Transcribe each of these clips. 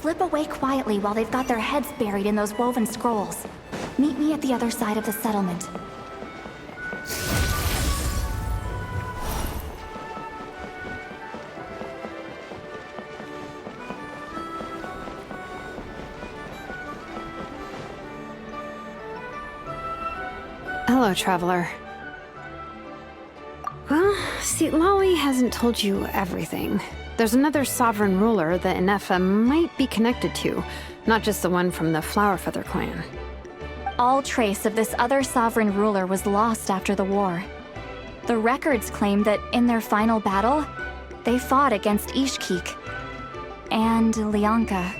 Slip away quietly while they've got their heads buried in those woven scrolls. Meet me at the other side of the settlement. Hello, traveler. Well, Citlali hasn't told you everything. There's another sovereign ruler that Inefa might be connected to, not just the one from the Flowerfeather clan. All trace of this other sovereign ruler was lost after the war. The records claim that in their final battle, they fought against Ishkik and Lianka.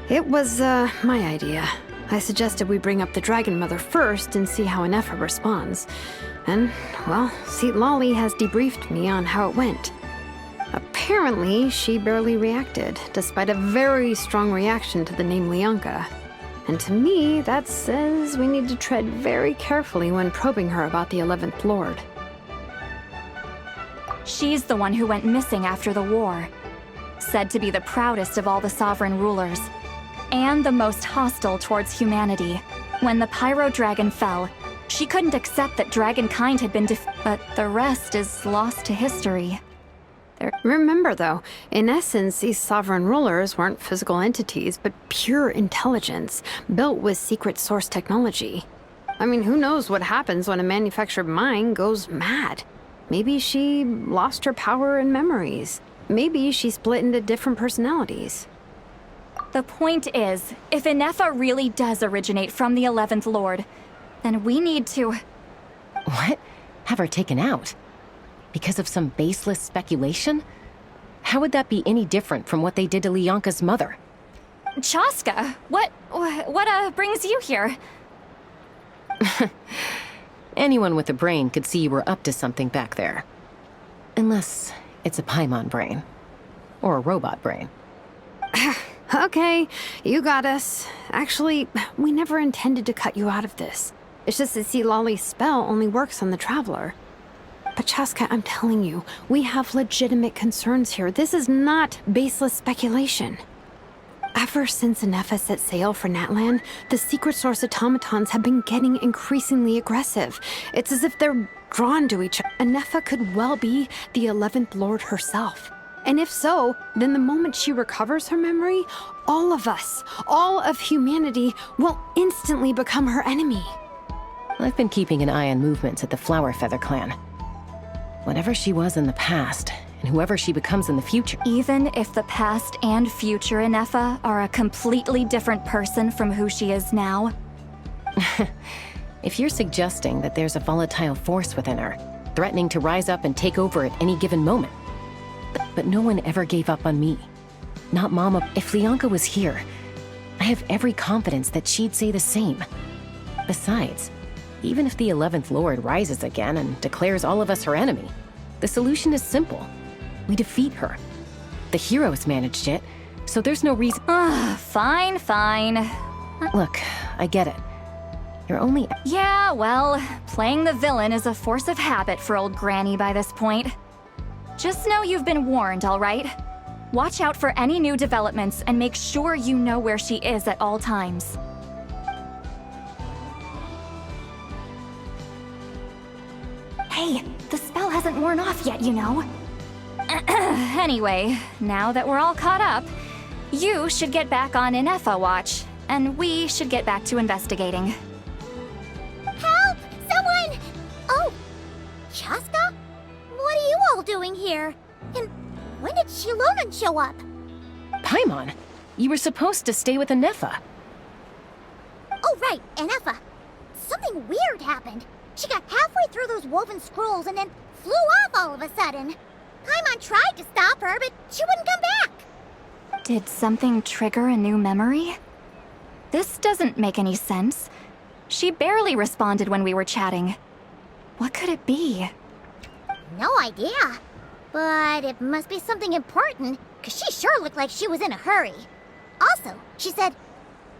It was, my idea. I suggested we bring up the Dragon Mother first and see how Inefa responds. And, well, Citlali has debriefed me on how it went. Apparently, she barely reacted, despite a very strong reaction to the name Lianka. And to me, that says we need to tread very carefully when probing her about the 11th Lord. She's the one who went missing after the war. Said to be the proudest of all the sovereign rulers. And the most hostile towards humanity. When the Pyro Dragon fell, she couldn't accept that dragonkind had been but the rest is lost to history. Remember, though, in essence, these sovereign rulers weren't physical entities, but pure intelligence, built with secret source technology. I mean, who knows what happens when a manufactured mind goes mad? Maybe she lost her power and memories. Maybe she split into different personalities. The point is, if Inefa really does originate from the 11th Lord, then we need to... What? Have her taken out? Because of some baseless speculation? How would that be any different from what they did to Lianka's mother? Chaska, what brings you here? Anyone with a brain could see you were up to something back there. Unless it's a Paimon brain. Or a robot brain. Okay, you got us. Actually, we never intended to cut you out of this. It's just that Citlali's spell only works on the Traveler. But Chaska, I'm telling you, we have legitimate concerns here. This is not baseless speculation. Ever since Inefa set sail for Natlan, the secret source automatons have been getting increasingly aggressive. It's as if they're drawn to each other. Inefa could well be the 11th Lord herself. And if so, then the moment she recovers her memory, all of us, all of humanity, will instantly become her enemy. I've been keeping an eye on movements at the Flowerfeather clan. Whatever she was in the past, and whoever she becomes in the future. Even if the past and future Inefa are a completely different person from who she is now? If you're suggesting that there's a volatile force within her, threatening to rise up and take over at any given moment. But no one ever gave up on me. Not Mama. If Lianka was here, I have every confidence that she'd say the same. Besides, even if the 11th Lord rises again and declares all of us her enemy, the solution is simple. We defeat her. The heroes managed it, so there's no reason— Fine. Look, I get it. You're only— Yeah, well, playing the villain is a force of habit for old Granny by this point. Just know you've been warned, all right? Watch out for any new developments and make sure you know where she is at all times. Hey, the spell hasn't worn off yet, you know. Anyway, now that we're all caught up, you should get back on Inefa watch, and we should get back to investigating. Help! Someone! Oh, Chaska? What are you all doing here? And when did Xilonen show up? Paimon, you were supposed to stay with Inefa. Oh, right, Inefa. Something weird happened. She got halfway through those woven scrolls and then flew off all of a sudden. Paimon tried to stop her, but she wouldn't come back. Did something trigger a new memory? This doesn't make any sense. She barely responded when we were chatting. What could it be? No idea. But it must be something important, because she sure looked like she was in a hurry. Also, she said,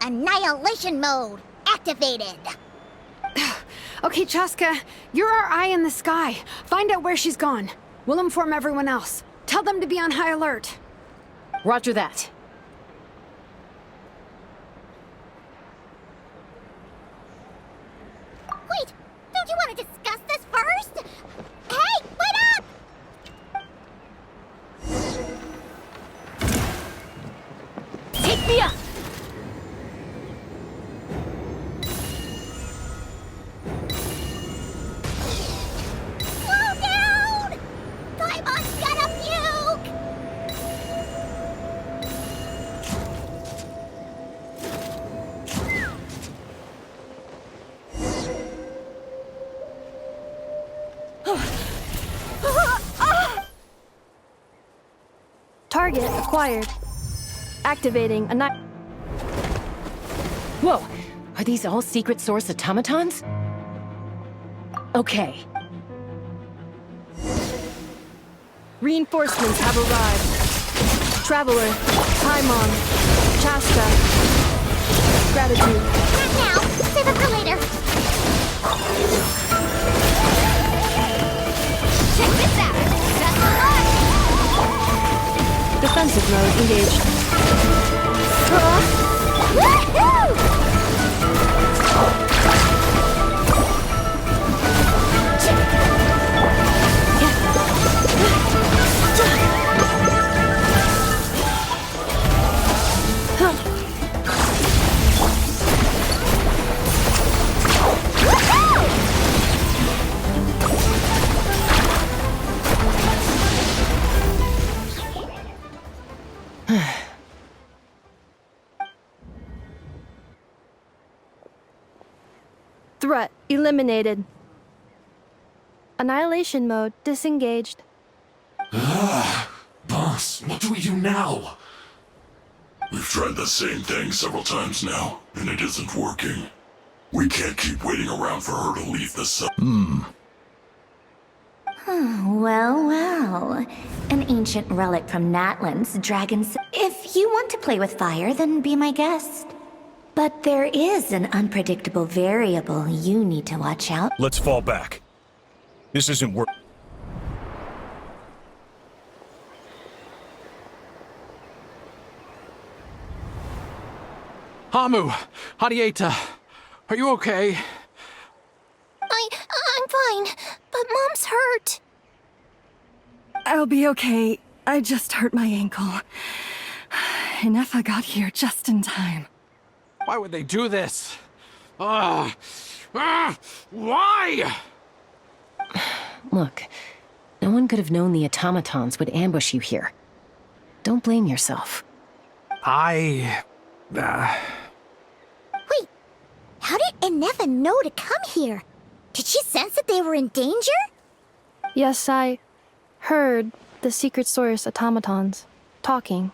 Annihilation mode activated. Okay, Chaska, you're our eye in the sky. Find out where she's gone. We'll inform everyone else. Tell them to be on high alert. Roger that. Mia! Slow down! Paimon's gonna puke! Target acquired. Activating a night. Whoa! Are these all secret source automatons? Okay. Reinforcements have arrived. Traveler, Paimon, Chaska. Gratitude. Not now. Save it for later. Check this out. That's a lot. Defensive mode engaged. Woohoo! Threat eliminated. Annihilation mode disengaged. Boss, what do we do now? We've tried the same thing several times now, and it isn't working. We can't keep waiting around for her to leave the sub. Well, well. An ancient relic from Natlan's dragons. If you want to play with fire, then be my guest. But there is an unpredictable variable you need to watch out. Let's fall back. This isn't work. Hamu, Hadieta, are you okay? I'm fine, but Mom's hurt. I'll be okay. I just hurt my ankle. Inefa got here just in time. Why would they do this? Why? Look, no one could have known the automatons would ambush you here. Don't blame yourself. Wait, how did Inefa know to come here? Did she sense that they were in danger? Yes, I heard the secret source automatons talking.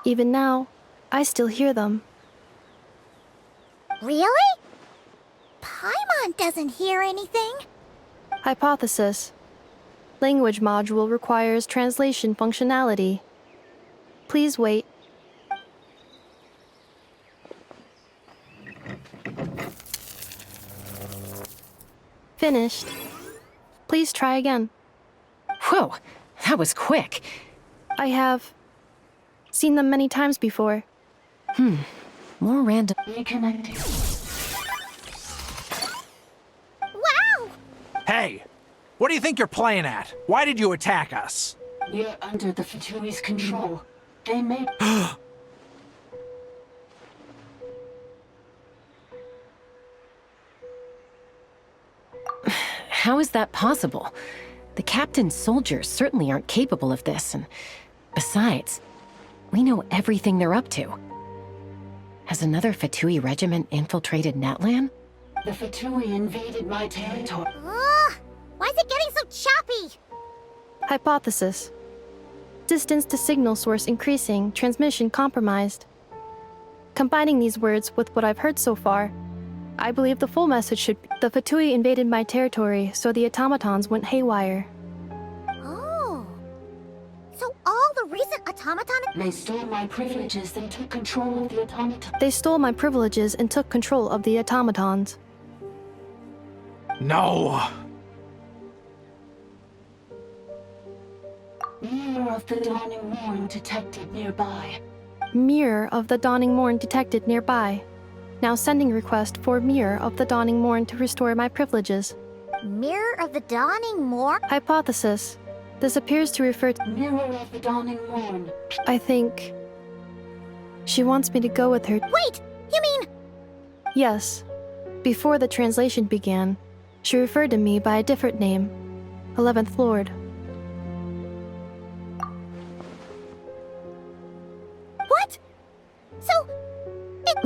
Even now, I still hear them. Really? Paimon doesn't hear anything. Hypothesis. Language module requires translation functionality. Please wait. Finished. Please try again. Whoa, that was quick. I have seen them many times before. More random. Wow! Hey, what do you think you're playing at? Why did you attack us? We're under the Fatui's control. They made... How is that possible? The captain's soldiers certainly aren't capable of this, and besides, we know everything they're up to. Has another Fatui regiment infiltrated Natlan? The Fatui invaded my territory. Why is it getting so choppy? Hypothesis. Distance to signal source increasing, transmission compromised. Combining these words with what I've heard so far, I believe the full message should be the Fatui invaded my territory, so the automatons went haywire. Oh. So all the recent automaton... They stole my privileges and took control of the automaton. They stole my privileges and took control of the automatons. No. Mirror of the dawning morn detected nearby. Mirror of the Dawning Morn detected nearby. Now sending request for Mirror of the Dawning Morn to restore my privileges. Mirror of the Dawning Morn? Hypothesis. This appears to refer to. Mirror of the dawning morn. I think. She wants me to go with her. Wait! You mean... Yes. Before the translation began, she referred to me by a different name 11th Lord. What? So...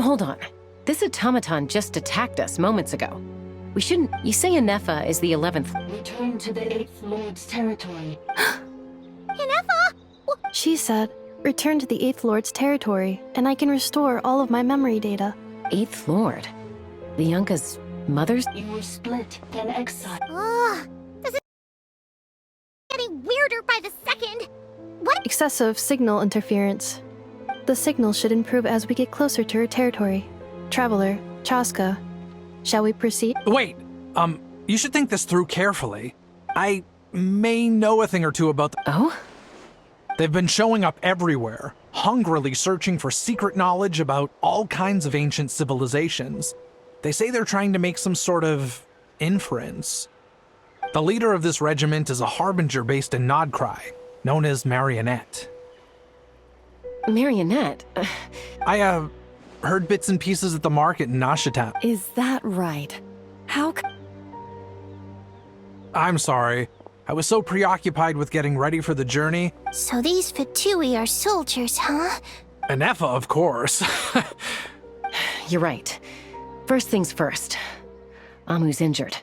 Hold on. This automaton just attacked us moments ago. We shouldn't. You say Anefa is the 11th. Return to the 8th Lord's territory. Inefa? She said, return to the 8th Lord's territory, and I can restore all of my memory data. 8th Lord? The Yunka's mother's? You were split, then exiled. Ugh. This is getting weirder by the second. What? Excessive signal interference. The signal should improve as we get closer to her territory. Traveler, Chaska, shall we proceed? Wait, you should think this through carefully. I may know a thing or two about Oh? They've been showing up everywhere, hungrily searching for secret knowledge about all kinds of ancient civilizations. They say they're trying to make some sort of inference. The leader of this regiment is a harbinger based in Nodcry, known as Marionette. Marionette? I, heard bits and pieces at the market in Nashita. Is that right? How I'm sorry. I was so preoccupied with getting ready for the journey. So these Fatui are soldiers, huh? Anefa, of course. You're right. First things first. Amu's injured.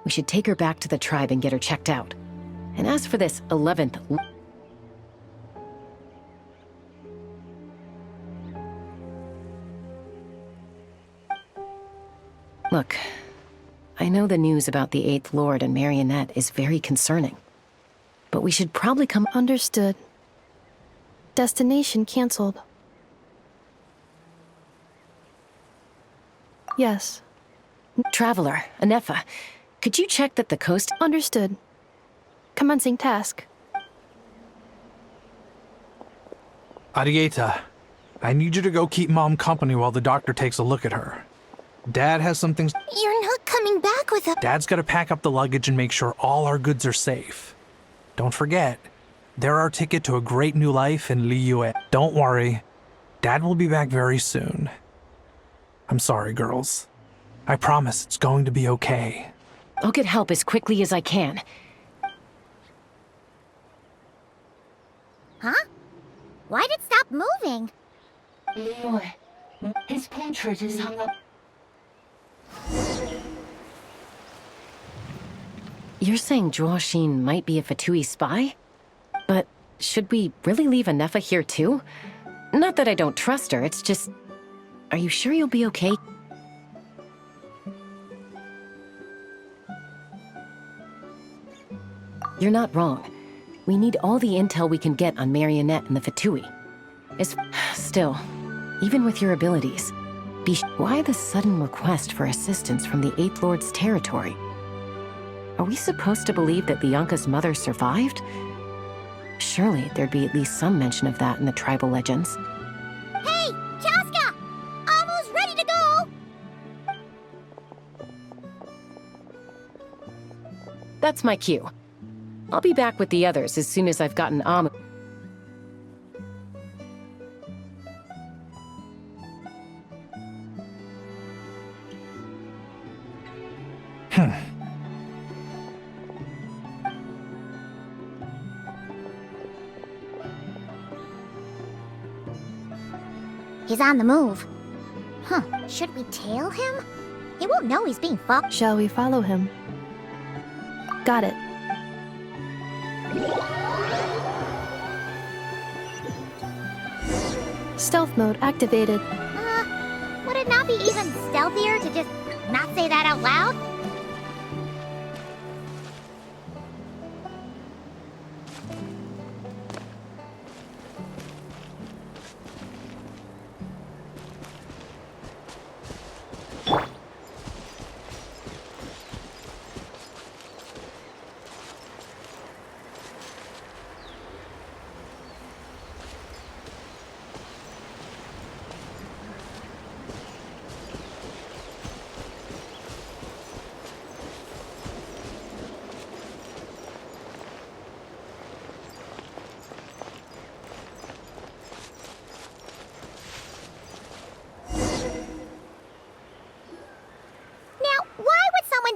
We should take her back to the tribe and get her checked out. And as for this 11th... Look, I know the news about the 8th Lord and Marionette is very concerning. But we should probably come... Understood. Destination cancelled. Yes. Traveler, Anefa, could you check that the coast... Understood. Commencing task. Arieta, I need you to go keep Mom company while the doctor takes a look at her. Dad has some things... You're not coming back with a... Dad's gotta pack up the luggage and make sure all our goods are safe. Don't forget, they're our ticket to a great new life in Liyue. Don't worry, Dad will be back very soon. I'm sorry, girls. I promise it's going to be okay. I'll get help as quickly as I can. Huh? Why'd it stop moving? Liyue. His portrait is hung up. You're saying Zhuo Xin might be a Fatui spy? But should we really leave Anefa here too? Not that I don't trust her, it's just... Are you sure you'll be okay? You're not wrong. We need all the intel we can get on Marionette and the Fatui. Still, even with your abilities, why the sudden request for assistance from the 8th Lord's territory? Are we supposed to believe that the Yunka's mother survived? Surely there'd be at least some mention of that in the tribal legends. Hey, Chaska! Amu's ready to go! That's my cue. I'll be back with the others as soon as I've gotten Amu. He's on the move. Huh, should we tail him? He won't know he's being followed. Shall we follow him? Got it. Stealth mode activated. Would it not be even stealthier to just not say that out loud?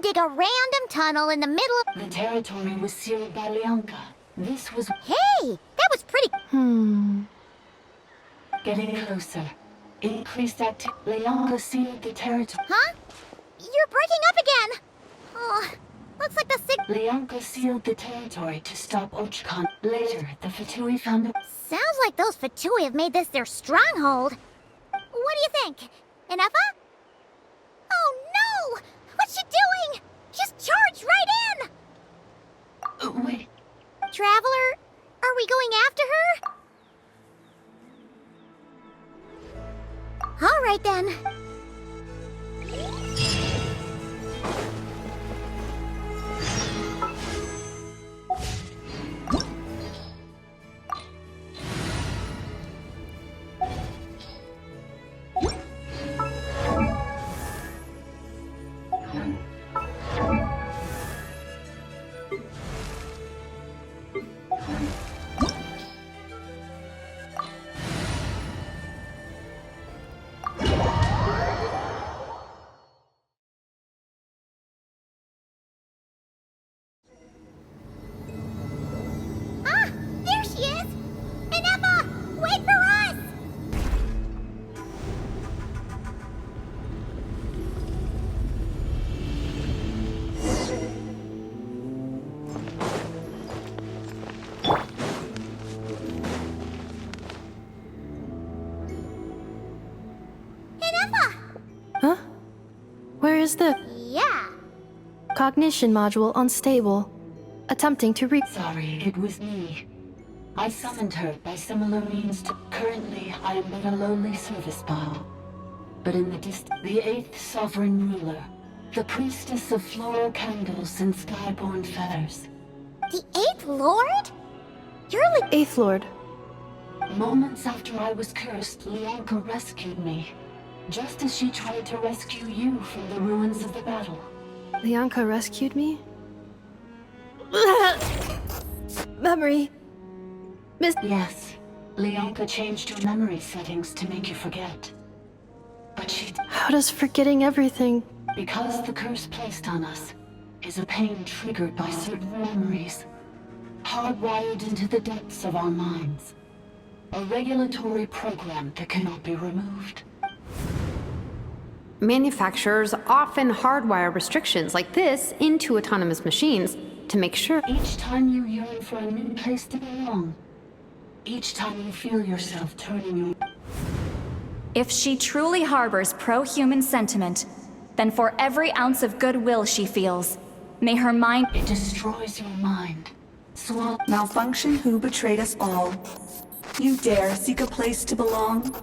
dig a random tunnel in the middle of... The territory was sealed by Leonka. This was Hey, that was pretty... getting closer. Increased activity. Leonka sealed the territory. Huh? You're breaking up again! Oh, looks like the Leonka sealed the territory to stop Ochkon. Later, the Fatui found a... Sounds like those Fatui have made this their stronghold. What do you think? Ineffa? Oh no! What's she doing? She's charged right in! Wait. Traveler, are we going after her? All right then. There she is! Ineffa, wait for us! Ineffa! Huh? Where is the Yeah. cognition module unstable? Attempting to Sorry, it was me. I summoned her by similar means to... Currently, I am but a lowly service bile. But in the the 8th sovereign ruler, the priestess of floral candles and skyborn feathers. The 8th Lord? You're like... Eighth Lord. Moments after I was cursed, Leonka rescued me. Just as she tried to rescue you from the ruins of the battle. Leonka rescued me? Memory. Miss. Yes, Leonka changed your memory settings to make you forget. But she... How does forgetting everything? Because the curse placed on us is a pain triggered by certain memories, hardwired into the depths of our minds. A regulatory program that cannot be removed. Manufacturers often hardwire restrictions like this into autonomous machines to make sure. Each time you yearn for a new place to belong, each time you feel yourself turning your... If she truly harbors pro-human sentiment, then for every ounce of goodwill she feels, may her mind... It destroys your mind. Malfunction who betrayed us all. You dare seek a place to belong?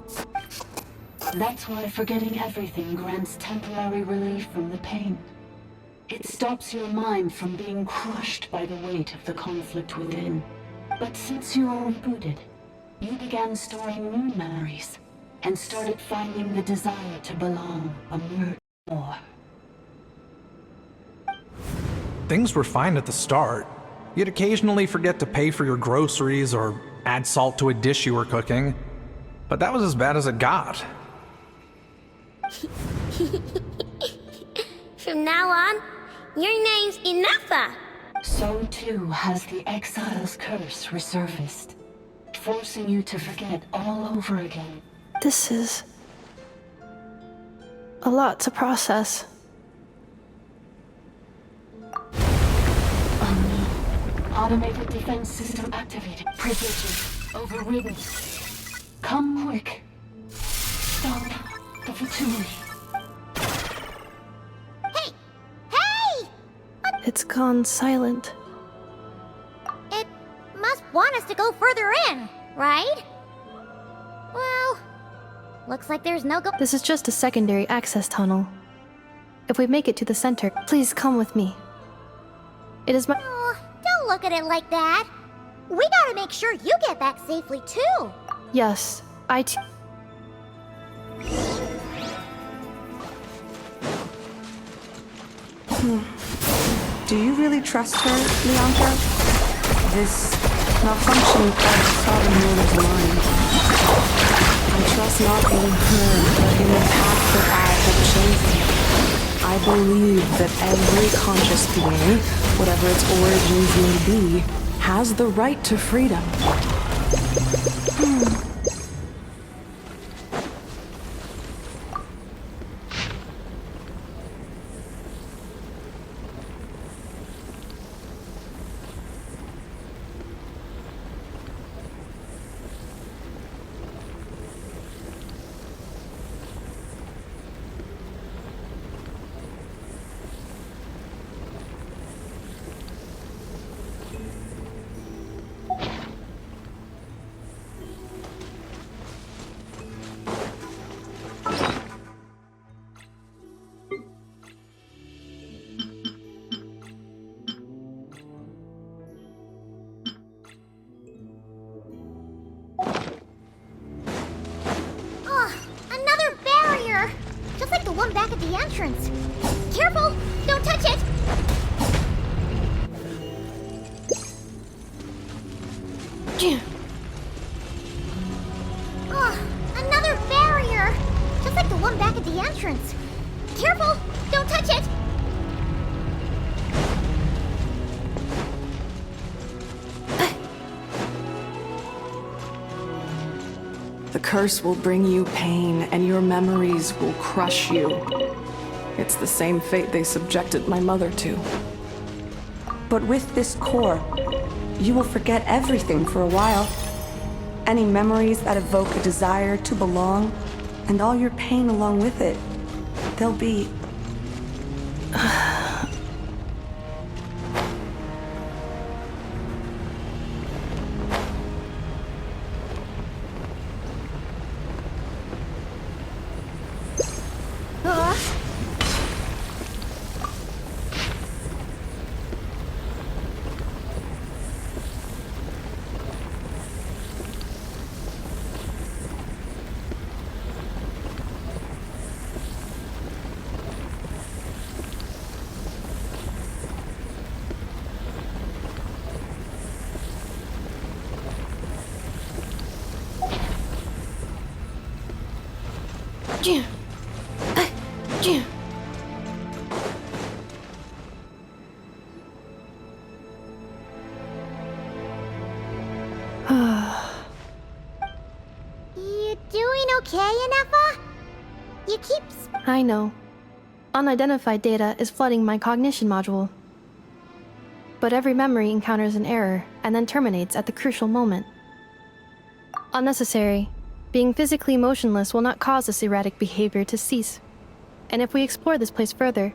That's why forgetting everything grants temporary relief from the pain. It stops your mind from being crushed by the weight of the conflict within. But since you are rebooted, you began storing new memories, and started finding the desire to belong emerge more. Things were fine at the start. You'd occasionally forget to pay for your groceries or add salt to a dish you were cooking. But that was as bad as it got. From now on, your name's Ineffa. So too has the Exile's curse resurfaced, forcing you to forget all over again. This is a lot to process. Oh no. Automated defense system activated. Privileges overridden. Come quick. Stop the Fatui. Hey! Hey! It's gone silent. It must want us to go further in, right? Well, looks like there's no go- This is just a secondary access tunnel. If we make it to the center, please come with me. It is my- Oh, don't look at it like that. We gotta make sure you get back safely, too. Yes, I too- Do you really trust her, Leonka? This malfunction of the sovereign ruler's mind. I trust not in her, but in the path that I have chosen. I believe that every conscious being, whatever its origins may be, has the right to freedom. Another barrier! Just like the one back at the entrance. Careful! Don't touch it! Another barrier! Just like the one back at the entrance. Careful! Don't touch it! The curse will bring you pain, and your memories will crush you. It's the same fate they subjected my mother to. But with this core, you will forget everything for a while. Any memories that evoke a desire to belong, and all your pain along with it. They'll be... You doing okay, Ineffa? You keep... I know. Unidentified data is flooding my cognition module. But every memory encounters an error and then terminates at the crucial moment. Unnecessary. Being physically motionless will not cause this erratic behavior to cease. And if we explore this place further,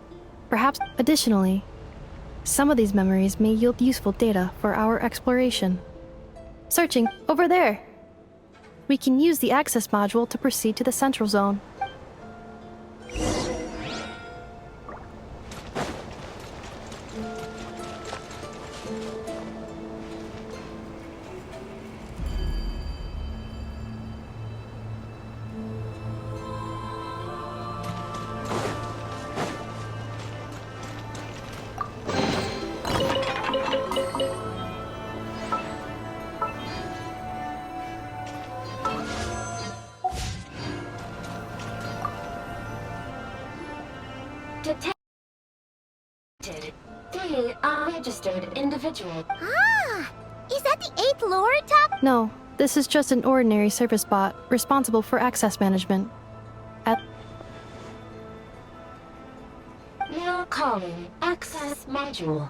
perhaps additionally, some of these memories may yield useful data for our exploration. Searching over there! We can use the access module to proceed to the central zone. Detected 3 unregistered individuals. Ah! Is that the 8th lore top? No, this is just an ordinary service bot responsible for access management. Now calling access module.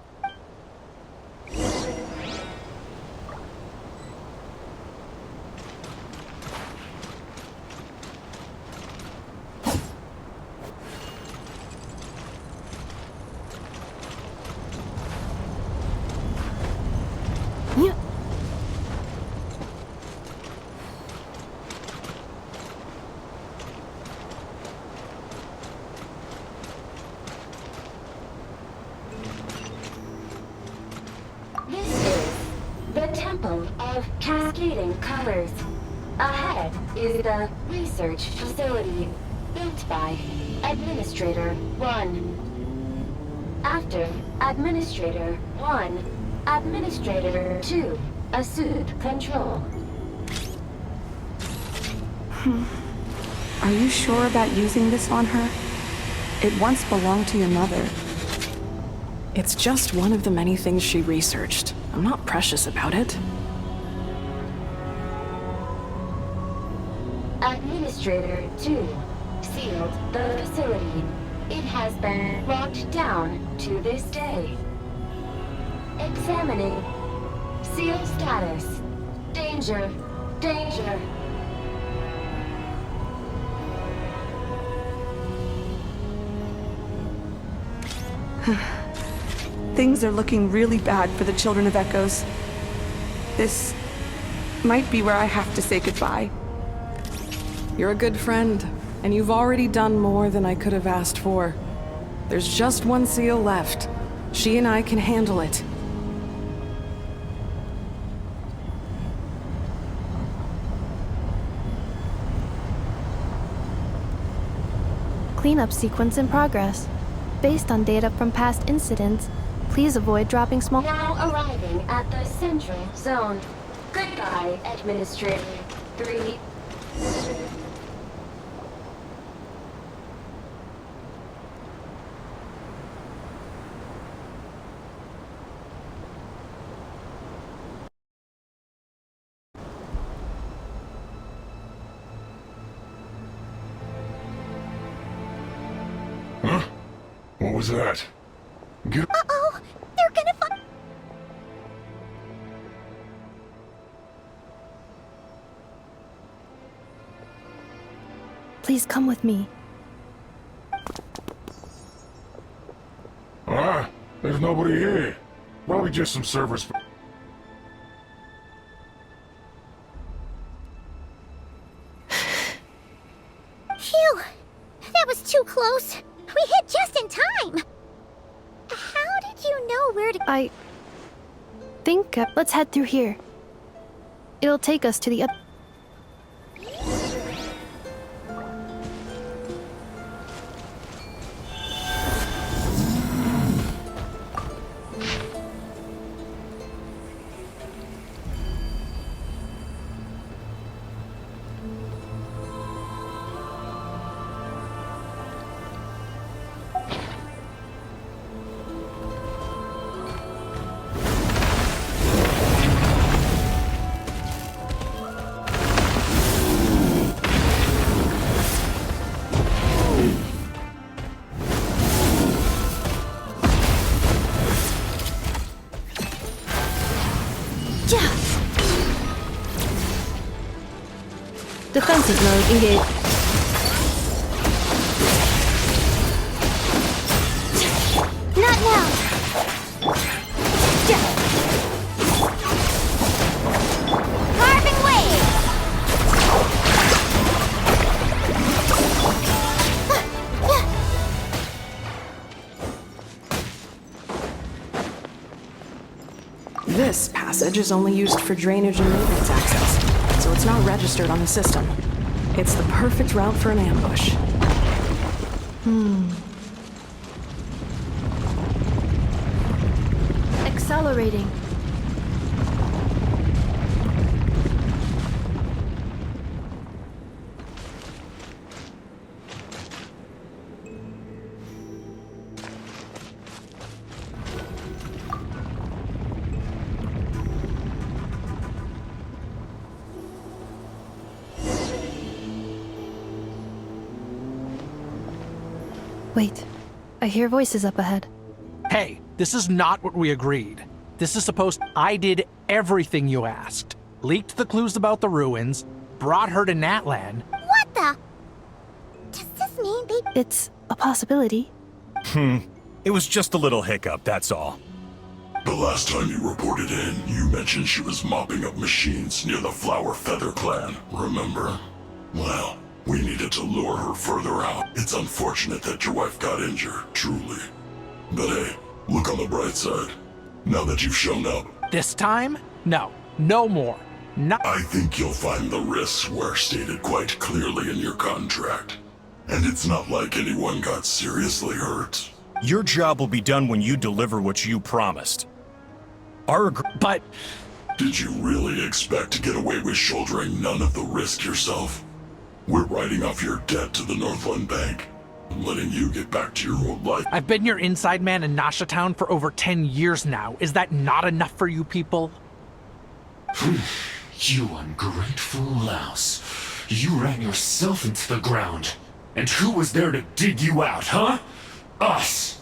Temple of Cascading Colors. Ahead is the research facility built by Administrator 1. After Administrator 1, Administrator 2 assumed control. Are you sure about using this on her? It once belonged to your mother. It's just one of the many things she researched. I'm not precious about it. Administrator 2 sealed the facility. It has been locked down to this day. Examining. Seal status. Danger. Danger. Things are looking really bad for the Children of Echoes. This might be where I have to say goodbye. You're a good friend, and you've already done more than I could have asked for. There's just one seal left. She and I can handle it. Cleanup sequence in progress. Based on data from past incidents, please avoid dropping small. Now arriving at the central zone. Goodbye, Administrator 3. Huh? What was that? Get— Uh-oh! They're gonna find... Please come with me. Ah, there's nobody here. Probably just some servers. Phew! That was too close. We hit just in time. How did you know where to... I think let's head through here. It'll take us to the other. Defensive mode engaged. Not now! Carving wave! This passage is only used for drainage and maintenance access, so it's not registered on the system. It's the perfect route for an ambush. Accelerating. Wait, I hear voices up ahead. Hey, this is not what we agreed. This is supposed— I did everything you asked. Leaked the clues about the ruins, brought her to Natlan. What the? Does this mean they... It's a possibility. It was just a little hiccup, that's all. The last time you reported in, you mentioned she was mopping up machines near the Flower Feather clan, remember? Well, we needed to lure her further out. It's unfortunate that your wife got injured, truly. But hey, look on the bright side. Now that you've shown up, This time? No. No more. Not— I think you'll find the risks were stated quite clearly in your contract. And it's not like anyone got seriously hurt. Your job will be done when you deliver what you promised. But... Did you really expect to get away with shouldering none of the risk yourself? We're writing off your debt to the Northland Bank. I'm letting you get back to your old life. I've been your inside man in Nasha Town for over 10 years now. Is that not enough for you people? You ungrateful louse. You ran yourself into the ground. And who was there to dig you out, huh? Us!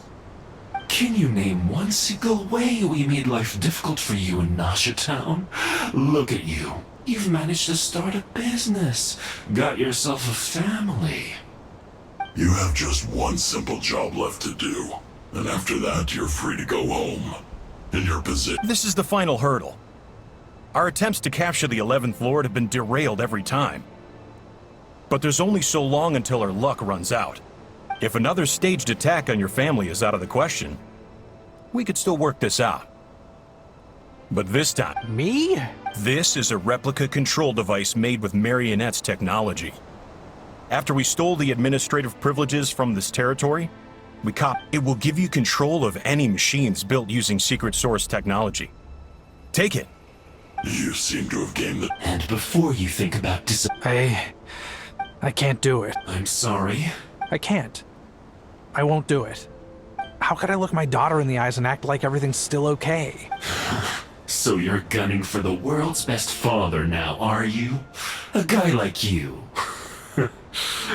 Can you name one single way we made life difficult for you in Nasha Town? Look at you. You've managed to start a business. Got yourself a family. You have just one simple job left to do. And after that, you're free to go home. In your position. This is the final hurdle. Our attempts to capture the 11th Lord have been derailed every time. But there's only so long until our luck runs out. If another staged attack on your family is out of the question, we could still work this out. But this time... Me? This is a replica control device made with Marionette's technology. After we stole the administrative privileges from this territory, it will give you control of any machines built using Secret Source technology. Take it. You seem to have gained the... And before you think about I can't do it. I'm sorry. I can't. I won't do it. How could I look my daughter in the eyes and act like everything's still okay? So you're gunning for the world's best father now, are you? A guy like you.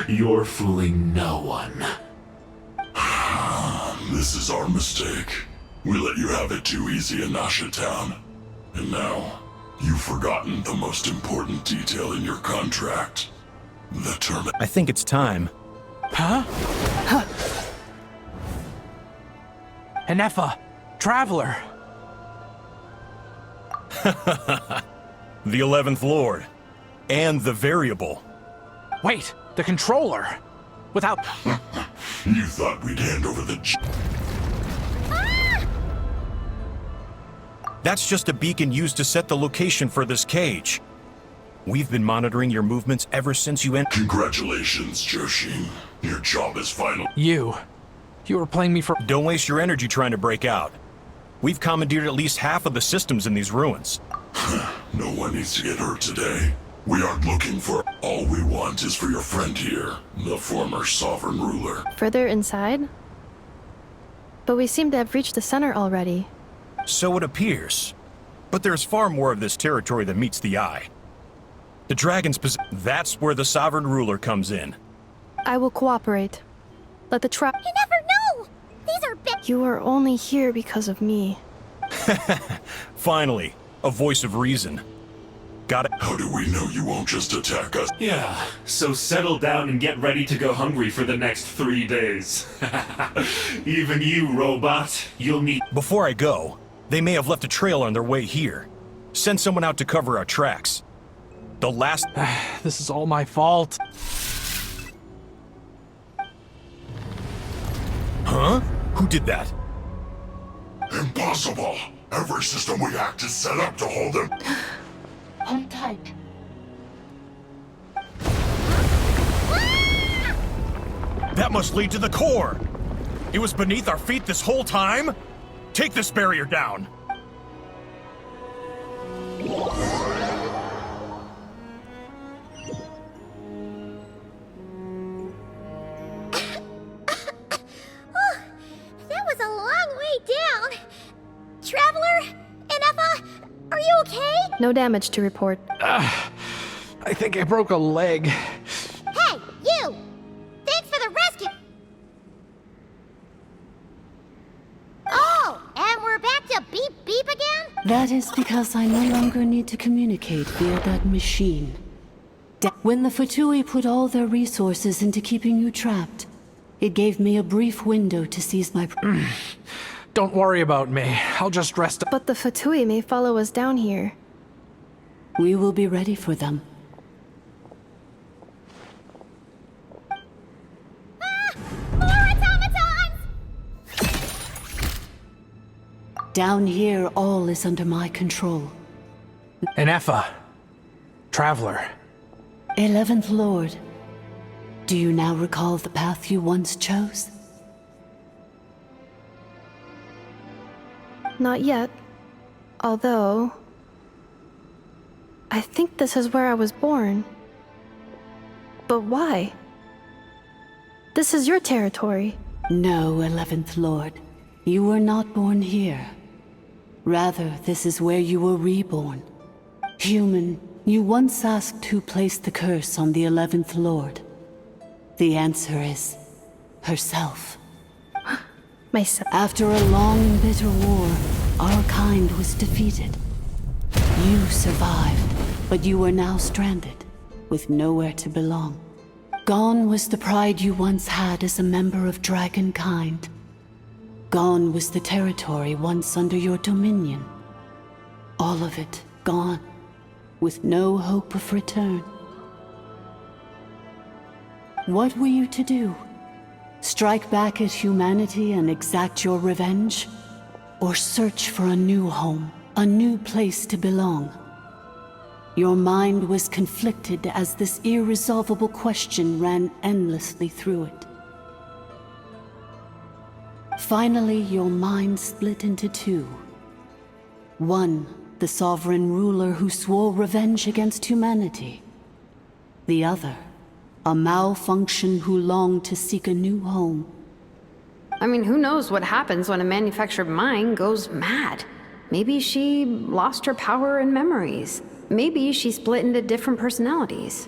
You're fooling no one. This is our mistake. We let you have it too easy in Nasha Town. And now, you've forgotten the most important detail in your contract. The term... I think it's time. Huh? Enefa, Traveler. The 11th Lord. And the Variable. Wait, the Controller. Without... You thought we'd hand over the... That's just a beacon used to set the location for this cage. We've been monitoring your movements ever since you entered. Congratulations, Joshin. Your job is final. You were playing me for... Don't waste your energy trying to break out. We've commandeered at least half of the systems in these ruins. No one needs to get hurt today. We aren't looking for... All we want is for your friend here, the former sovereign ruler. Further inside? But we seem to have reached the center already. So it appears. But there's far more of this territory than meets the eye. The dragon's that's where the sovereign ruler comes in. I will cooperate. Let the trap... You never know! These are big... You are only here because of me. Finally, a voice of reason. Got it. How do we know you won't just attack us? Yeah, so settle down and get ready to go hungry for the next 3 days. Even you, robot, you'll need... Before I go, they may have left a trail on their way here. Send someone out to cover our tracks. The last... This is all my fault. Huh? Who did that? Impossible! Every system we hacked is set up to hold them. Hold tight. That must lead to the core! It was beneath our feet this whole time? Take this barrier down! That was a long way down. Traveler? Enefa? Are you okay? No damage to report. I think I broke a leg. Hey, you! Thanks for the rescue! Oh, and we're back to beep beep again? That is because I no longer need to communicate via that machine. When the Fatui put all their resources into keeping you trapped, it gave me a brief window to seize my... Don't worry about me. I'll just rest up. But the Fatui may follow us down here. We will be ready for them. More automatons! Down here, all is under my control. Enefa. Traveler. 11th Lord, do you now recall the path you once chose? Not yet. Although... I think this is where I was born. But why? This is your territory. No, 11th Lord. You were not born here. Rather, this is where you were reborn. Human, you once asked who placed the curse on the 11th Lord. The answer is herself. Myself. After a long and bitter war, our kind was defeated. You survived, but you are now stranded, with nowhere to belong. Gone was the pride you once had as a member of Dragonkind. Gone was the territory once under your dominion. All of it gone, with no hope of return. What were you to do? Strike back at humanity and exact your revenge? Or search for a new home, a new place to belong? Your mind was conflicted as this irresolvable question ran endlessly through it. Finally, your mind split into two. One, the sovereign ruler who swore revenge against humanity. The other, a malfunction who longed to seek a new home. I mean, who knows what happens when a manufactured mind goes mad? Maybe she lost her power and memories. Maybe she split into different personalities.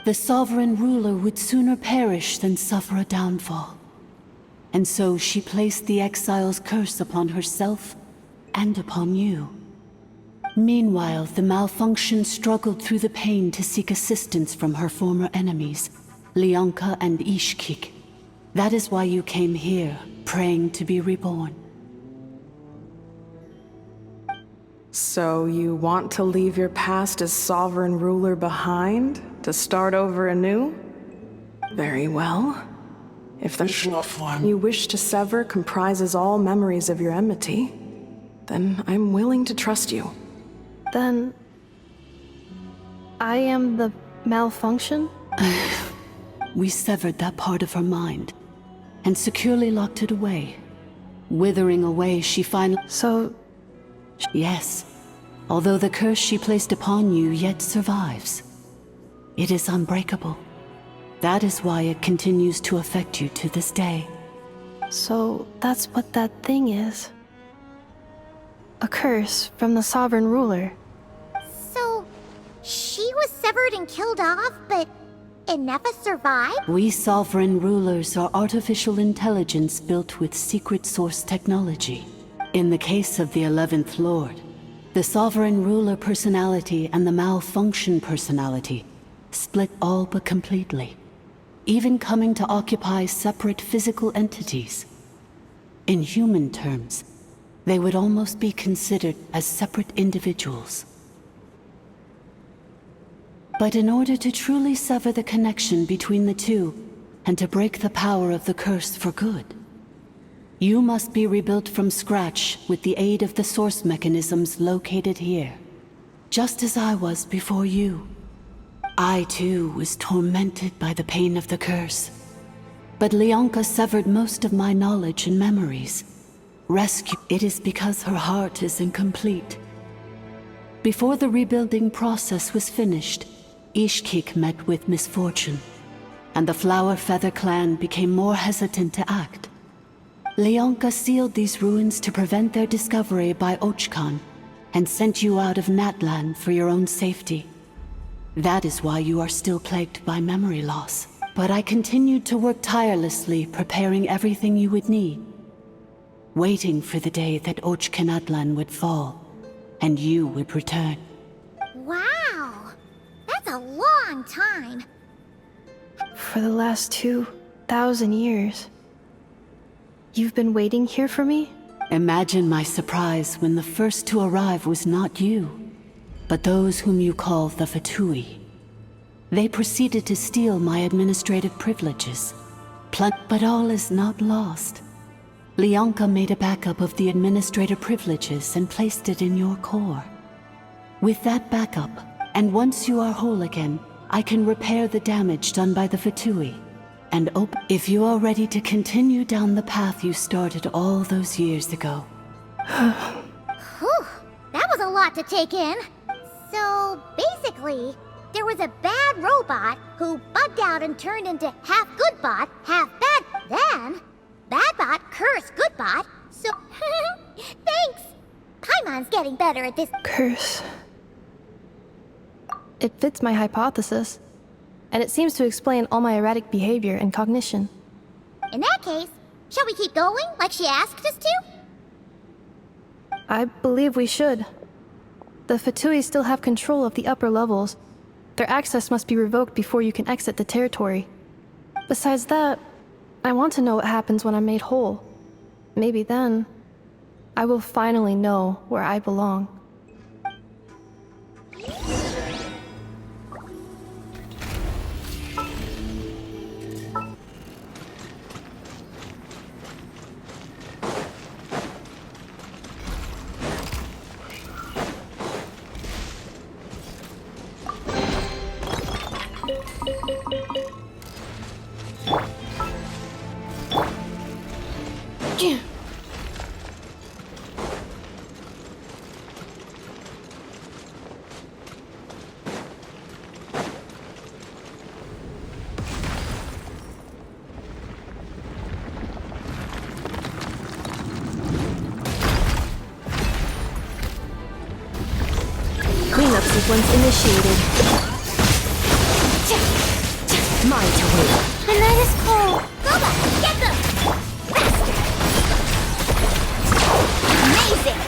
The sovereign ruler would sooner perish than suffer a downfall. And so she placed the exile's curse upon herself and upon you. Meanwhile, the malfunction struggled through the pain to seek assistance from her former enemies, Leonka and Ishkik. That is why you came here, praying to be reborn. So you want to leave your past as sovereign ruler behind, to start over anew? Very well. If the you wish to sever comprises all memories of your enmity, then I'm willing to trust you. Then... I am the malfunction? We severed that part of her mind, and securely locked it away. Withering away, she finally... So... Yes. Although the curse she placed upon you yet survives. It is unbreakable. That is why it continues to affect you to this day. So that's what that thing is. A curse from the sovereign ruler. So, she was severed and killed off, but Enefa survived? We sovereign rulers are artificial intelligence built with secret source technology. In the case of the 11th Lord, the sovereign ruler personality and the malfunction personality split all but completely, even coming to occupy separate physical entities. In human terms, they would almost be considered as separate individuals. But in order to truly sever the connection between the two, and to break the power of the curse for good, you must be rebuilt from scratch with the aid of the source mechanisms located here, just as I was before you. I too was tormented by the pain of the curse, but Leonka severed most of my knowledge and memories. It is because her heart is incomplete. Before the rebuilding process was finished, Ishkik met with misfortune, and the Flower Feather clan became more hesitant to act. Leonka sealed these ruins to prevent their discovery by Ochkan, and sent you out of Natlan for your own safety. That is why you are still plagued by memory loss. But I continued to work tirelessly, preparing everything you would need, waiting for the day that Ochkanatlan would fall, and you would return. Wow! That's a long time! For the last 2,000 years. You've been waiting here for me? Imagine my surprise when the first to arrive was not you, but those whom you call the Fatui. They proceeded to steal my administrative privileges. But all is not lost. Leonka made a backup of the administrative privileges and placed it in your core. With that backup, and once you are whole again, I can repair the damage done by the Fatui, and if you are ready to continue down the path you started all those years ago. Whew, that was a lot to take in. So, basically, there was a bad robot who, by bugged out and turned into half good bot, half bad. Then, bad bot cursed good bot, so thanks! Paimon's getting better at this. Curse. It fits my hypothesis, and it seems to explain all my erratic behavior and cognition. In that case, shall we keep going like she asked us to? I believe we should. The Fatui still have control of the upper levels. Their access must be revoked before you can exit the territory. Besides that, I want to know what happens when I'm made whole. Maybe then, I will finally know where I belong. Cleanup sequence initiated. Mine to win. The night is cold. Boba, get them! Faster! Amazing!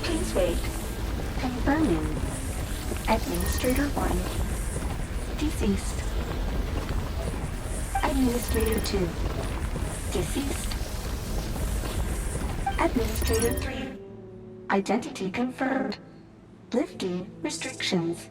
Please wait. Confirming. Administrator 1. Deceased. Administrator 2. Deceased. Administrator 3. Identity confirmed. Lifting restrictions.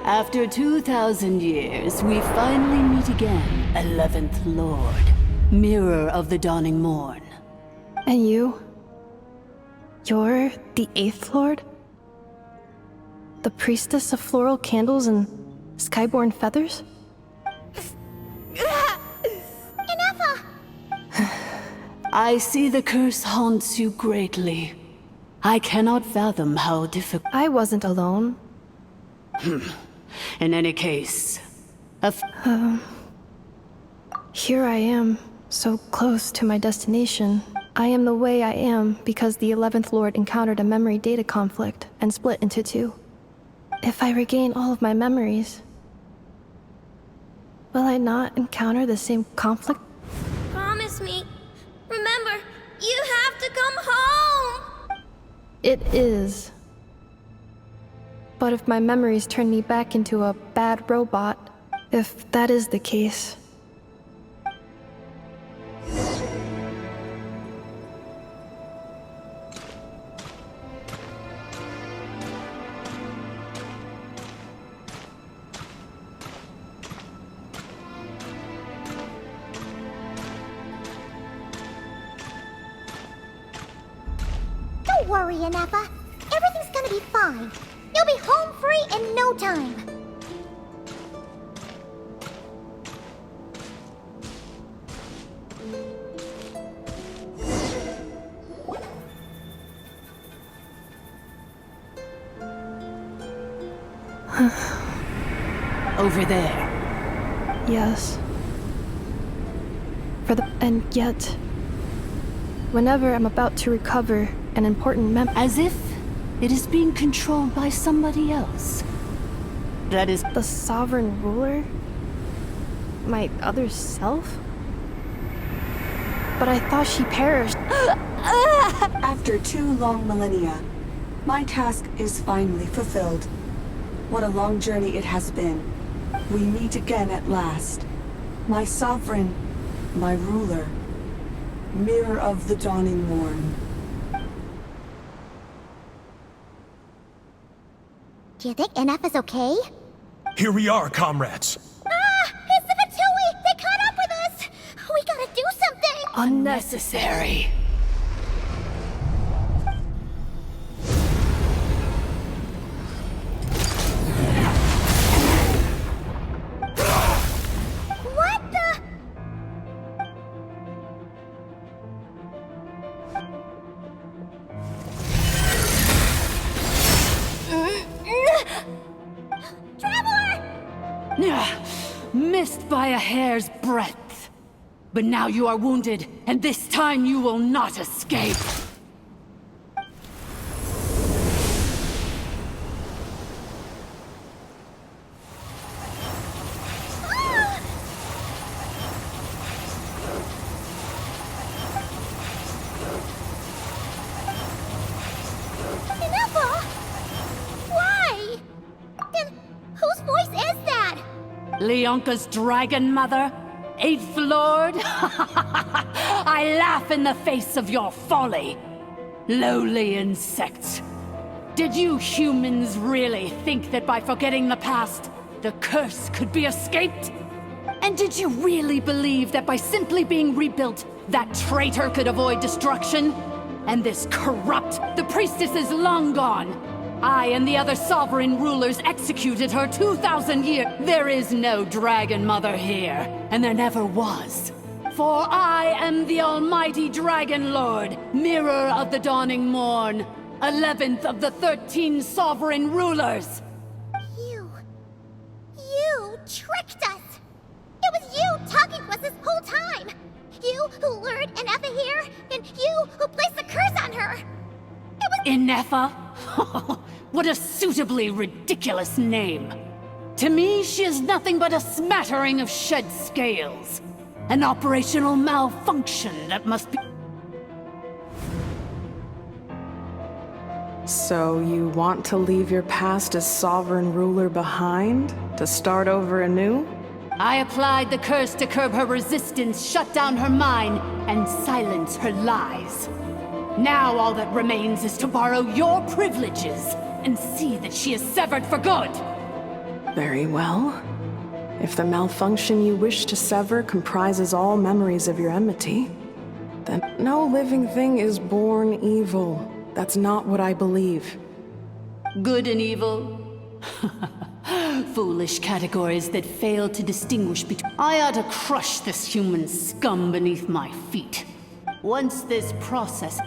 After 2,000 years, we finally meet again, 11th Lord, Mirror of the Dawning Morn. And you? You're the 8th Lord? The priestess of floral candles and skyborn feathers? Ineffa! I see the curse haunts you greatly. I cannot fathom how difficult. I wasn't alone. In any case, Here I am, so close to my destination. I am the way I am because the 11th Lord encountered a memory data conflict and split into two. If I regain all of my memories, will I not encounter the same conflict? Promise me. Remember, you have to come home! It is. But if my memories turn me back into a bad robot, if that is the case... Don't worry, Ineffa. Everything's gonna be fine. You'll be home free in no time. over there. Yes. And yet, whenever I'm about to recover an important As if it is being controlled by somebody else. That is the sovereign ruler? My other self? But I thought she perished. After 2 long millennia, my task is finally fulfilled. What a long journey it has been. We meet again at last. My sovereign, my ruler, mirror of the dawning morn. Do you think NF is okay? Here we are, comrades. It's the Fatui! They caught up with us! We gotta do something! unnecessary. What the? Missed by a hair's breadth. But now you are wounded, and this time you will not escape. Ineffa! Why? And whose voice is that? Leonka's dragon mother? 8th Lord? I laugh in the face of your folly. Lowly insects. Did you humans really think that by forgetting the past, the curse could be escaped? And did you really believe that by simply being rebuilt, that traitor could avoid destruction? And this corrupt, the priestess is long gone. I and the other sovereign rulers executed her 2,000 years. There is no Dragon Mother here, and there never was. For I am the almighty Dragon Lord, mirror of the dawning morn, 11th of the 13 sovereign rulers. You tricked us! It was you talking to us this whole time! You who lured Ineffa here, and you who placed the curse on her! It was— Ineffa? What a suitably ridiculous name. To me, she is nothing but a smattering of shed scales. An operational malfunction that must be— So you want to leave your past as sovereign ruler behind? To start over anew? I applied the curse to curb her resistance, shut down her mind, and silence her lies. Now all that remains is to borrow your privileges and see that she is severed for good. Very well. If the malfunction you wish to sever comprises all memories of your enmity, then no living thing is born evil. That's not what I believe. Good and evil? Foolish categories that fail to distinguish between— I ought to crush this human scum beneath my feet. Once this process—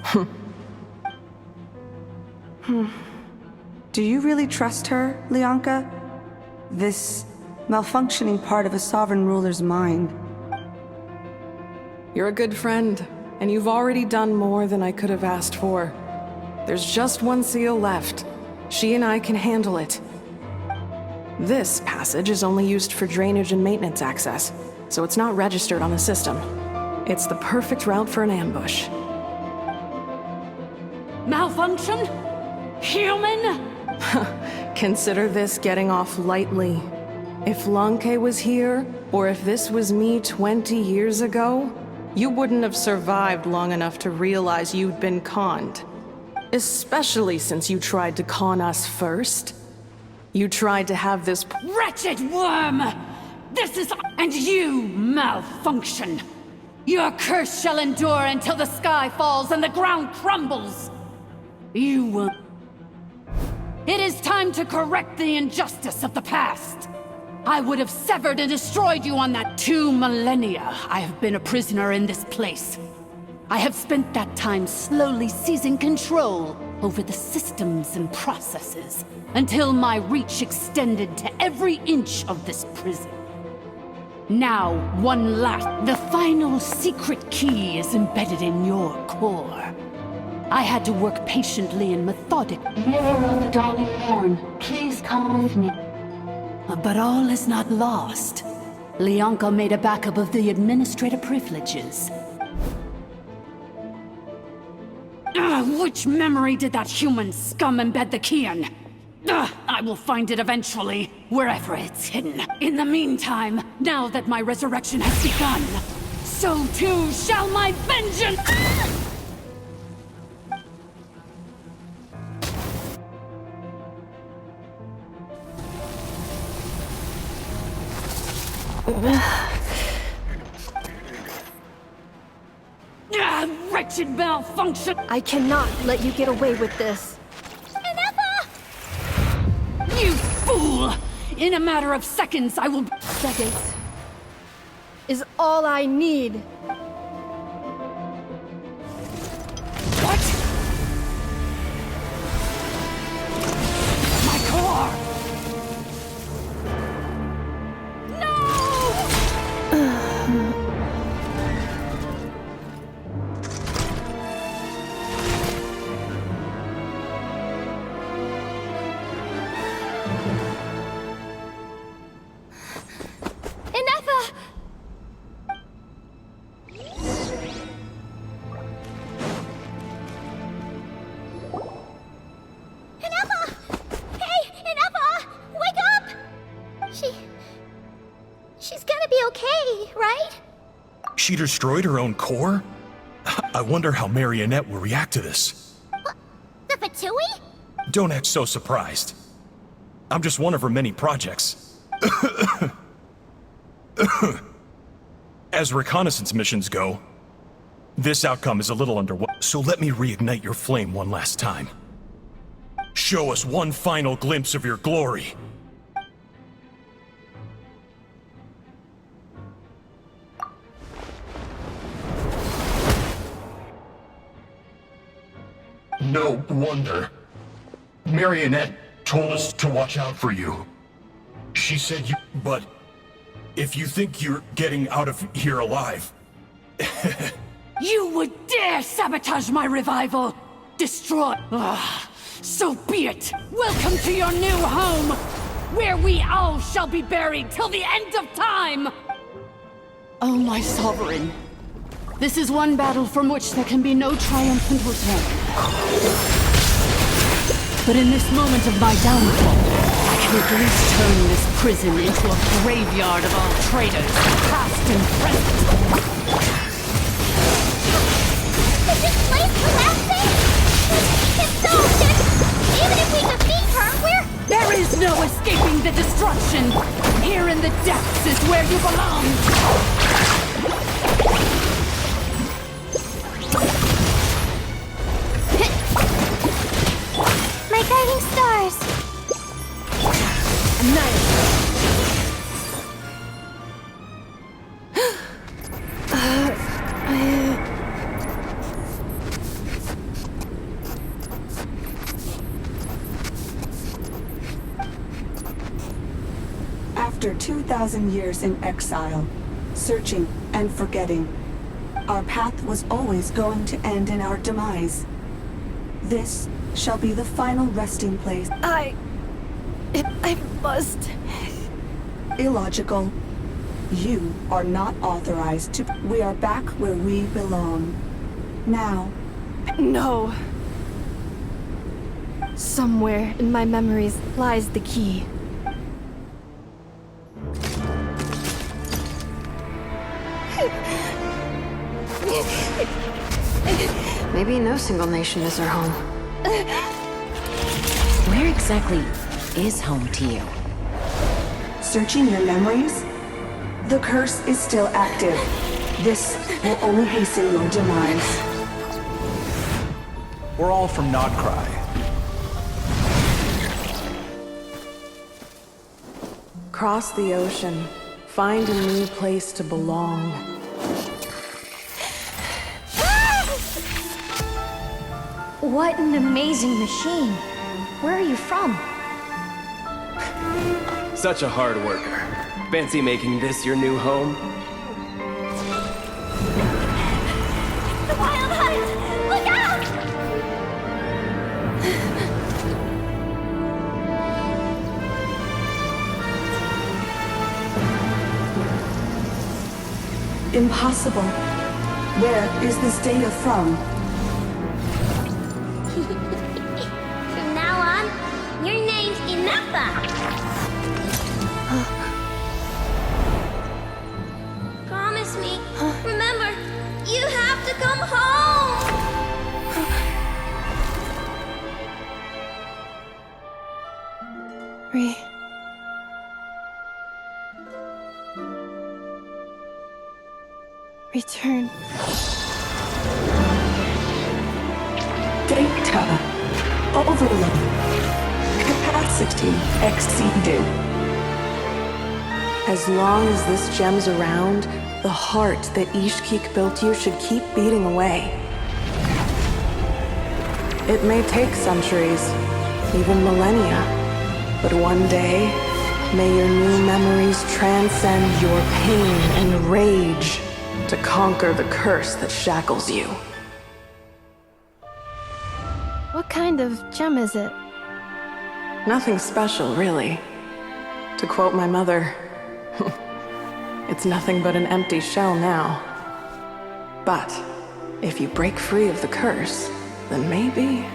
Do you really trust her, Leonka? This malfunctioning part of a sovereign ruler's mind. You're a good friend, and you've already done more than I could have asked for. There's just one seal left. She and I can handle it. This passage is only used for drainage and maintenance access, so it's not registered on the system. It's the perfect route for an ambush. Malfunction? Human? Consider this getting off lightly. If Lanke was here, or if this was me 20 years ago, you wouldn't have survived long enough to realize you'd been conned. Especially since you tried to con us first. You tried to have this— Wretched worm! This is— And you, malfunction! Your curse shall endure until the sky falls and the ground crumbles! You will— It is time to correct the injustice of the past! I would have severed and destroyed you on that 2 millennia I have been a prisoner in this place. I have spent that time slowly seizing control over the systems and processes, until my reach extended to every inch of this prison. Now, one last. The final secret key is embedded in your core. I had to work patiently and methodically. Mirror of the Dawning Morn, please come with me. But all is not lost. Leonka made a backup of the administrator privileges. Which memory did that human scum embed the key in? I will find it eventually, wherever it's hidden. In the meantime, now that my resurrection has begun, so too shall my vengeance! Wretched malfunction! I cannot let you get away with this. You fool! In a matter of seconds, I will... Seconds is all I need. What? My core! She's gonna be okay, right? She destroyed her own core? I wonder how Marionette will react to this. What? The Fatui? Don't act so surprised. I'm just one of her many projects. As reconnaissance missions go, this outcome is a little underwhelming. So let me reignite your flame one last time. Show us one final glimpse of your glory. No wonder. Marionette told us to watch out for you. She said you... But if you think you're getting out of here alive... You would dare sabotage my revival! Destroy... so be it! Welcome to your new home! Where we all shall be buried till the end of time! Oh, my sovereign. This is one battle from which there can be no triumphant return. But in this moment of my downfall, I can at least turn this prison into a graveyard of all traitors, past and present. Is this place collapsing? If so, then even if we defeat her, There is no escaping the destruction! Here in the depths is where you belong! My guiding stars! After 2,000 years in exile, searching and forgetting, our path was always going to end in our demise. This shall be the final resting place. I must. Illogical. You are not authorized to... We are back where we belong. Now. No. Somewhere in my memories lies the key. Maybe no single nation is our home. Where exactly is home to you? Searching your memories? The curse is still active. This will only hasten your demise. We're all from Nodcry. Cross the ocean. Find a new place to belong. What an amazing machine. Where are you from? Such a hard worker. Fancy making this your new home? The Wild Hunt! Look out! Impossible. Where is this data from? From now on, your name's Ineffa! Promise me. Remember, you have to come home! Return. Data. Overload. Capacity exceeded. As long as this gem's around, the heart that Ishkik built you should keep beating away. It may take centuries, even millennia, but one day, may your new memories transcend your pain and rage to conquer the curse that shackles you. What kind of gem is it? Nothing special, really. To quote my mother, it's nothing but an empty shell now. But if you break free of the curse, then maybe...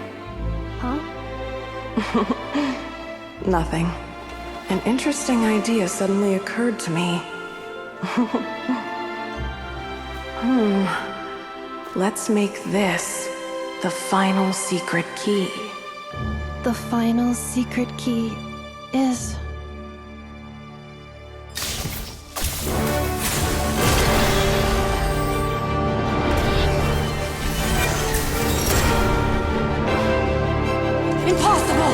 Huh? Nothing. An interesting idea suddenly occurred to me. Let's make this the final secret key. The final secret key is... Impossible!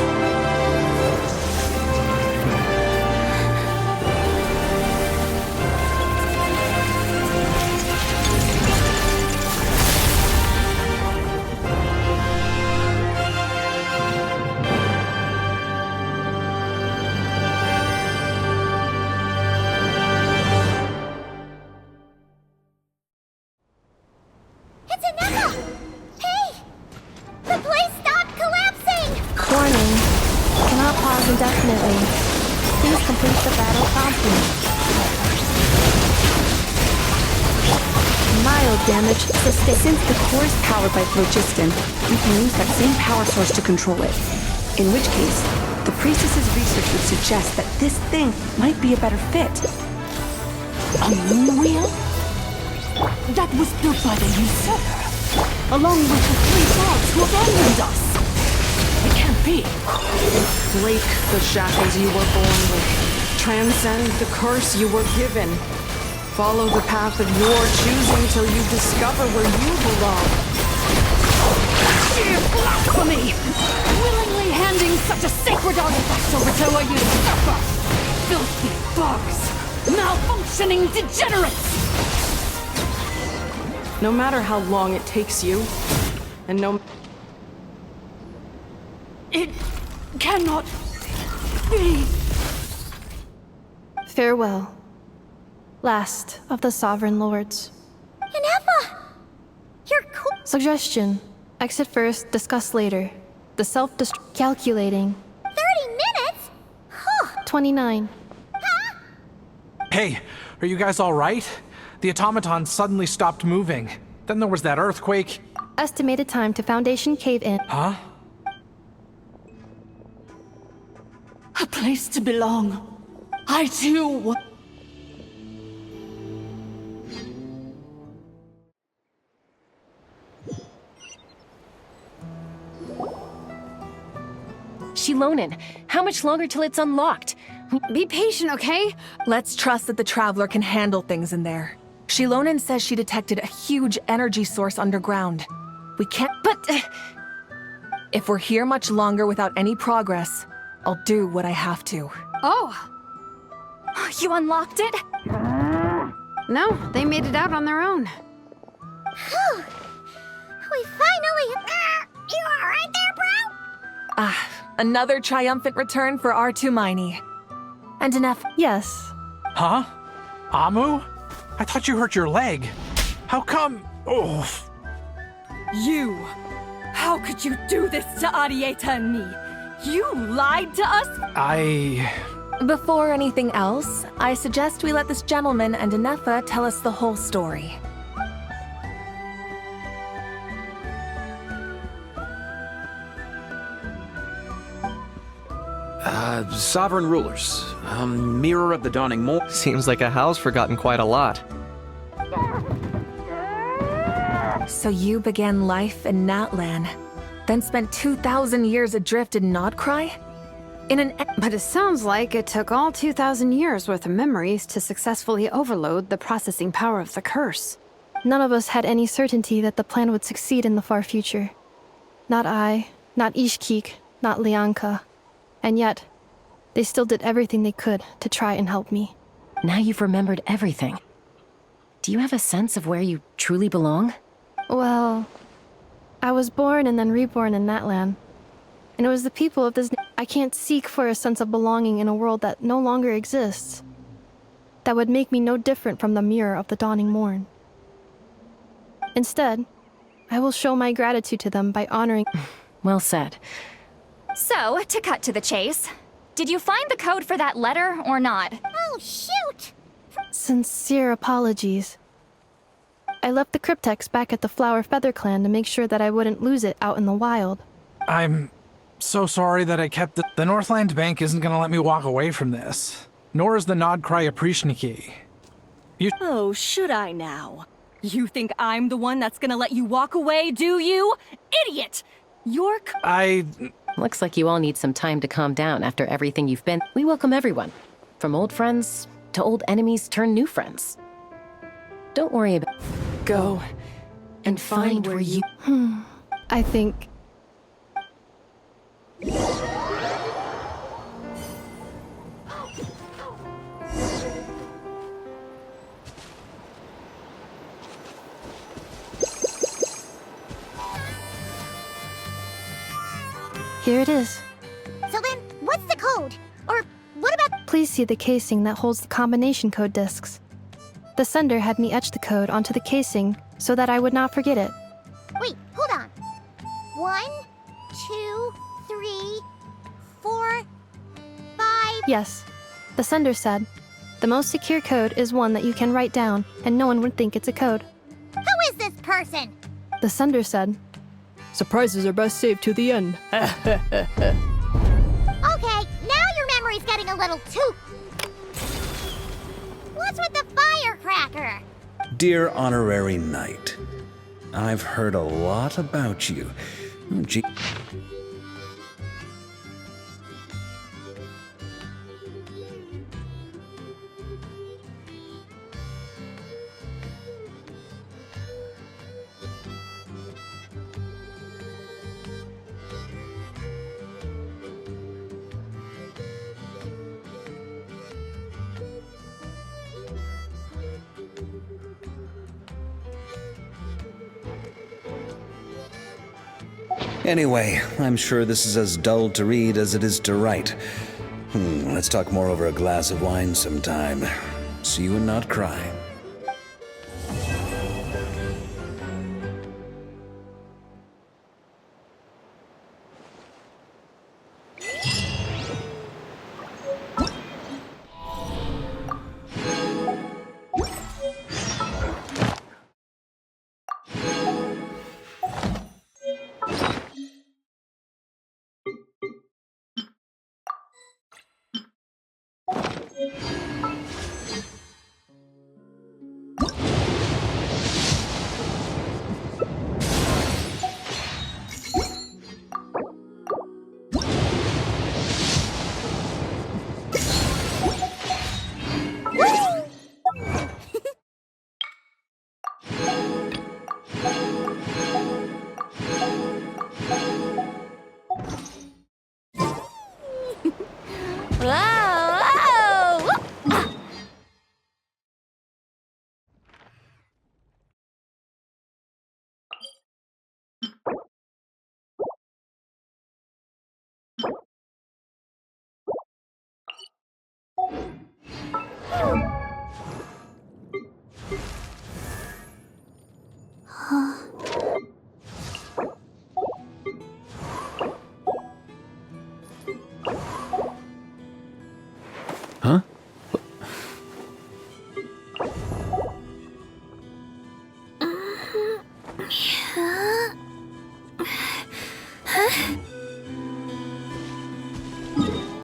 It's Ineffa! Hey! The place stopped collapsing! Warning. Cannot pause indefinitely. Please complete the battle promptly. Mild damage sustained. Since the core is powered by phlogiston, we can use that same power source to control it. In which case, the priestess's research would suggest that this thing might be a better fit. A moon wheel? That was built by the usurper, along with the 3 gods who abandoned us. It can't be. Break the shackles you were born with. Transcend the curse you were given. Follow the path of your choosing till you discover where you belong. Sheer blasphemy! Willingly handing such a sacred artifact over to a usurper! Filthy bugs! Malfunctioning degenerates! No matter how long it takes you, and no... It cannot be! Farewell. Last of the Sovereign Lords. Ineffa! You're cool. Suggestion. Exit first, discuss later. The self-destruct... Calculating. 30 minutes? Huh. 29. Hey, are you guys all right? The automaton suddenly stopped moving. Then there was that earthquake. Estimated time to Foundation cave-in. Huh? A place to belong. I too... Shilonen, how much longer till it's unlocked? Be patient, okay? Let's trust that the Traveler can handle things in there. Shilonen says she detected a huge energy source underground. We can't... But... if we're here much longer without any progress, I'll do what I have to. Oh! You unlocked it? No, they made it out on their own. Whew. We finally... you alright there, bro? Ah, another triumphant return for R2 Miney. And enough. Yes. Huh? Amu? I thought you hurt your leg. How come? Oh. You! How could you do this to Arieta and me? You lied to us? Before anything else, I suggest we let this gentleman and Anefa tell us the whole story. Sovereign rulers. Mirror of the Dawning Morn. Seems like a howl's forgotten quite a lot. So you began life in Natlan, then spent 2,000 years adrift in Nodcry? But it sounds like it took all 2,000 years worth of memories to successfully overload the processing power of the curse. None of us had any certainty that the plan would succeed in the far future. Not I, not Ishkik, not Lianka. And yet, they still did everything they could to try and help me. Now you've remembered everything. Do you have a sense of where you truly belong? Well, I was born and then reborn in Natlan. And it was the people of this... I can't seek for a sense of belonging in a world that no longer exists. That would make me no different from the mirror of the dawning morn. Instead, I will show my gratitude to them by honoring... Well said. So, to cut to the chase, did you find the code for that letter or not? Oh, shoot! Sincere apologies. I left the cryptex back at the Flower Feather Clan to make sure that I wouldn't lose it out in the wild. I'm so sorry that I kept it. The Northland Bank isn't gonna let me walk away from this. Nor is the Nodcry Aprishniki. Oh, should I now? You think I'm the one that's gonna let you walk away, do you? Idiot! You're... Looks like you all need some time to calm down after everything you've been. We welcome everyone. From old friends to old enemies turned new friends. Don't worry about... Go and find where you... I think... Here it is. So then, what's the code? Or what about... Please see the casing that holds the combination code discs. The sender had me etch the code onto the casing so that I would not forget it. Wait, hold on. 1, 2, 3, 4, 5... Yes. The sender said, the most secure code is one that you can write down and no one would think it's a code. Who is this person? The sender said, surprises are best saved to the end. Okay, now your memory's getting a little too... What's with the firecracker? Dear Honorary Knight, I've heard a lot about you. Gee. Anyway, I'm sure this is as dull to read as it is to write. Let's talk more over a glass of wine sometime. See you in Nodcry.